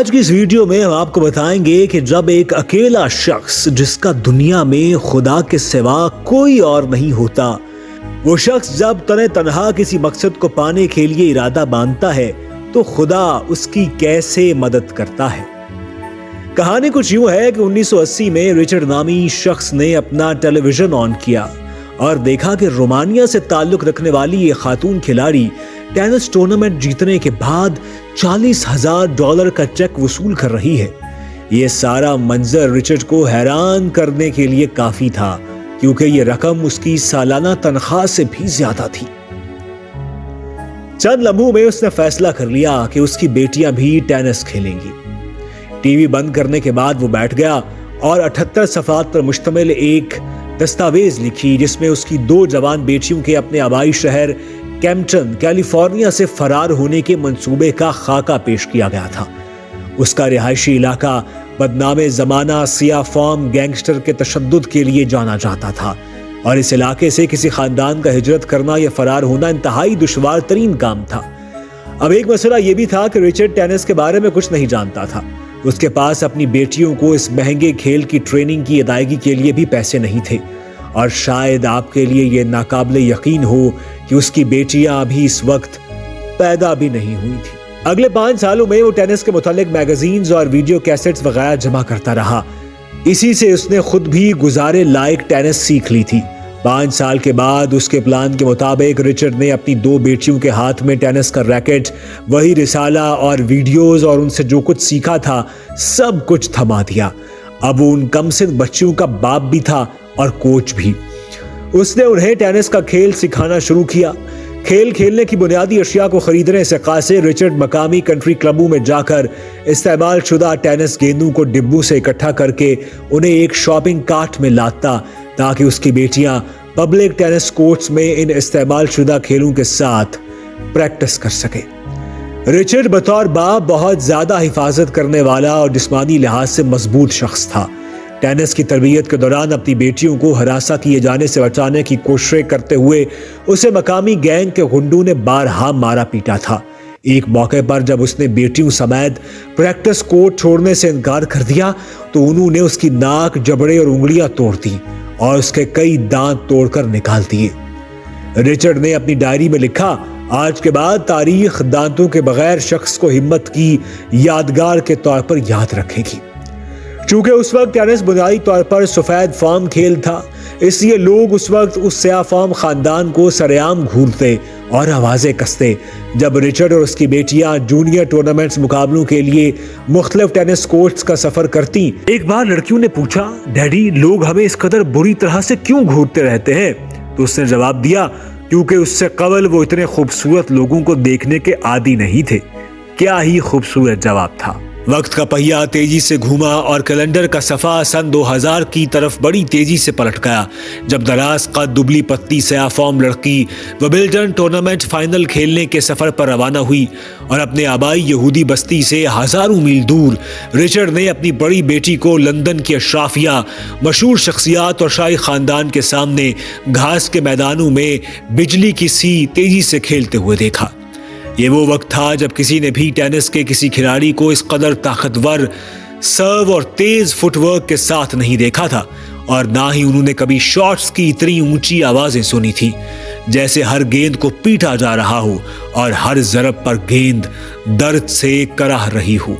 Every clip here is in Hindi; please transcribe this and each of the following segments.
आज की इस वीडियो में हम आपको बताएंगे कि जब एक अकेला शख्स जिसका दुनिया में खुदा के सिवा कोई और नहीं होता, वो शख्स जब तने तनहा किसी मकसद को पाने के लिए इरादा बांधता है तो खुदा उसकी कैसे मदद करता है। कहानी कुछ यूं है कि 1980 में रिचर्ड नामी शख्स ने अपना टेलीविजन ऑन किया और देखा कि रोमानिया से ताल्लुक रखने वाली ये खातून खिलाड़ी टेनिस टूर्नामेंट जीतने के बाद $40,000 का चेक वसूल कर रही है। यह सारा मंजर रिचर्ड को हैरान करने के लिए काफी था, क्योंकि यह रकम उसकी सालाना तनख्वाह से भी ज्यादा थी। चंद लम्हों में उसने फैसला कर लिया कि उसकी बेटियां भी टेनिस खेलेंगी। टीवी बंद करने के बाद वो बैठ गया और 78 सफ़ात पर मुश्तमिल एक दस्तावेज लिखी, जिसमें उसकी 2 जवान बेटियों के अपने आबाई शहर कैम्पटन कैलिफोर्निया से फरार होने के मंसूबे का खाका पेश किया गया था। उसका रिहायशी इलाका बदनामे जमाना सिया फॉर्म गैंगस्टर के तशद्दुद के लिए जाना जाता था और इस इलाके से किसी खानदान का हिजरत करना या फरार होना इंतहाई दुश्वार तरीन काम था। अब एक मसला यह भी था कि रिचर्ड टेनिस के बारे में कुछ नहीं जानता था। उसके पास अपनी बेटियों को इस महंगे खेल की ट्रेनिंग की अदायगी के लिए भी पैसे नहीं थे और शायद आपके लिए यह नाकाबिले यकीन हो कि उसकी बेटियां अभी इस वक्त पैदा भी नहीं हुई थी। अगले 5 सालों में वो टेनिस के मुतालिक मैगजीन्स और वीडियो कैसेट्स वगैरह जमा करता रहा। इसी से उसने खुद भी गुजारे लायक टेनिस सीख ली थी। 5 साल के बाद उसके प्लान के मुताबिक रिचर्ड ने अपनी 2 बेटियों के हाथ में टेनिस का रैकेट, वही रिसाला और वीडियोस और उनसे जो कुछ सीखा था सब कुछ थमा दिया। अब वो उन कमसिन बच्चियों का बाप भी था और कोच भी। उसने उन्हें टेनिस का खेल सिखाना शुरू किया। खेल खेलने की बुनियादी अशिया को खरीदने से कासिर रिचर्ड मकामी कंट्री क्लबों में जाकर इस्तेमाल शुदा टेनिस गेंदों को डिब्बों से इकट्ठा करके उन्हें एक शॉपिंग कार्ट में लाता, ताकि उसकी बेटियां पब्लिक टेनिस कोर्ट्स में इन इस्तेमाल शुदा खेलों के साथ प्रैक्टिस कर सके। रिचर्ड बतौर बाप बहुत ज्यादा हिफाजत करने वाला और जिस्मानी लिहाज से मजबूत शख्स था। टेनिस की तरबियत के दौरान अपनी बेटियों को हरासा किए जाने से बचाने की कोशिशें करते हुए उसे मकामी गैंग के गुंडों ने बारहा मारा पीटा था। एक मौके पर जब उसने बेटियों समेत प्रैक्टिस कोर्ट छोड़ने से इनकार कर दिया तो उन्होंने उसकी नाक, जबड़े और उंगलियां तोड़ दी और उसके कई दांत तोड़कर निकाल दिए। रिचर्ड ने अपनी डायरी में लिखा, आज के बाद तारीख दांतों के बगैर शख्स को हिम्मत की यादगार के तौर पर याद रखेगी। चूंकि उस वक्त टेनिस बुनियादी तौर पर सफेद फार्म खेल था, इसलिए लोग उस वक्त उस स्या फार्म खानदान को सरेआम घूरते और आवाजें कसते। जब रिचर्ड और उसकी बेटियां जूनियर टूर्नामेंट्स मुकाबलों के लिए मुख्तलिफ टेनिस कोर्ट्स का सफर करती, एक बार लड़कियों ने पूछा, डैडी लोग हमें इस कदर बुरी तरह से क्यों घूरते रहते हैं? तो उसने जवाब दिया, क्योंकि उससे कबल वो इतने खूबसूरत लोगों को देखने के आदी नहीं थे। क्या ही खूबसूरत जवाब था। वक्त का पहिया तेजी से घूमा और कैलेंडर का सफा सन 2000 की तरफ बड़ी तेजी से पलट गया, जब दराज कद दुबली पत्ती स्या फॉर्म लड़की विंबलडन टूर्नामेंट फाइनल खेलने के सफर पर रवाना हुई और अपने आबाई यहूदी बस्ती से हजारों मील दूर रिचर्ड ने अपनी बड़ी बेटी को लंदन की अशराफिया, मशहूर शख्सियात और शाही खानदान के सामने घास के मैदानों में बिजली की सी तेजी से खेलते हुए देखा। ये वो वक्त था जब किसी ने भी टेनिस के किसी खिलाड़ी को इस कदर ताकतवर सर्व और तेज फुटवर्क के साथ नहीं देखा था और ना ही उन्होंने कभी शॉट्स की इतनी ऊंची आवाजें सुनी थी, जैसे हर गेंद को पीटा जा रहा हो और हर जरब पर गेंद दर्द से कराह रही हो।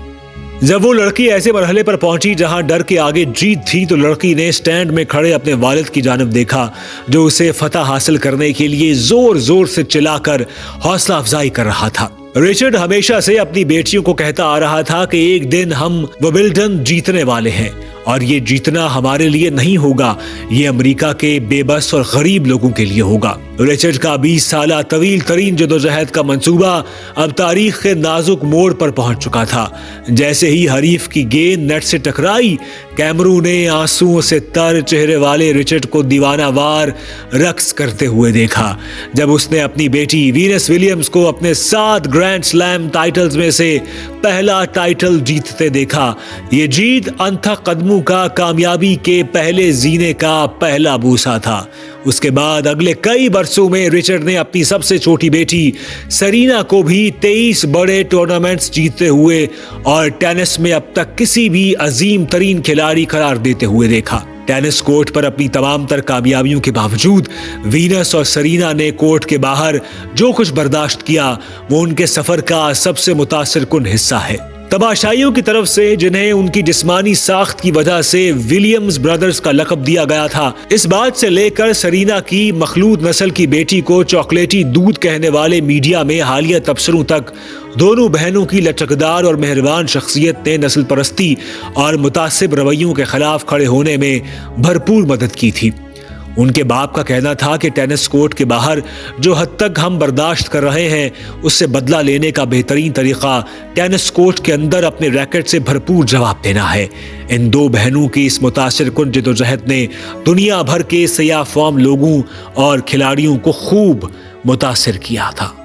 जब वो लड़की ऐसे मरहले पर पहुंची जहां डर के आगे जीत थी, तो लड़की ने स्टैंड में खड़े अपने वालिद की जानिब देखा, जो उसे फतह हासिल करने के लिए जोर जोर से चिल्लाकर हौसला अफजाई कर रहा था। रिचर्ड हमेशा से अपनी बेटियों को कहता आ रहा था कि एक दिन हम विंबलडन जीतने वाले हैं और ये जीतना हमारे लिए नहीं होगा, ये अमेरिका के बेबस और गरीब लोगों के लिए होगा। रिचर्ड का 20 साला तवील तरीन जदोजहद का मंसूबा अब तारीख के नाजुक मोड़ पर पहुंच चुका था। जैसे ही हरीफ की गेंद नेट से टकराई, कैमरू ने आंसुओं से तर चेहरे वाले रिचर्ड को दीवानावार रक्स करते हुए देखा, जब उसने अपनी बेटी वीनस विलियम्स को अपने 7 ग्रैंड स्लैम टाइटल्स में से पहला टाइटल जीतते देखा। ये जीत अनथक कदमों का कामयाबी के पहले जीने का पहला बूसा था। उसके बाद अगले कई वर्षों में रिचर्ड ने अपनी सबसे छोटी बेटी सेरेना को भी 23 बड़े टूर्नामेंट्स जीतते हुए और टेनिस में अब तक किसी भी अजीम तरीन खिलाड़ी करार देते हुए देखा। टेनिस कोर्ट पर अपनी तमाम तर कामयाबियों के बावजूद वीनस और सेरेना ने कोर्ट के बाहर जो कुछ बर्दाश्त किया वो उनके सफर का सबसे मुतासिरकुन हिस्सा है। तमाशाइयों की तरफ से जिन्हें उनकी जिस्मानी साख्त की वजह से विलियम्स ब्रदर्स का लक़ब दिया गया था, इस बात से लेकर सेरेना की मखलूत नस्ल की बेटी को चॉकलेटी दूध कहने वाले मीडिया में हालिया तबसरों तक दोनों बहनों की लचकदार और मेहरबान शख्सियत ने नस्ल परस्ती और मुतासिब रवैयों के खिलाफ खड़े होने में भरपूर मदद की थी। उनके बाप का कहना था कि टेनिस कोर्ट के बाहर जो हद तक हम बर्दाश्त कर रहे हैं उससे बदला लेने का बेहतरीन तरीका टेनिस कोर्ट के अंदर अपने रैकेट से भरपूर जवाब देना है। इन दो बहनों की इस मुतासिरकुन जद्दोजहद ने दुनिया भर के सयाह फॉर्म लोगों और खिलाड़ियों को खूब मुतासिर किया था।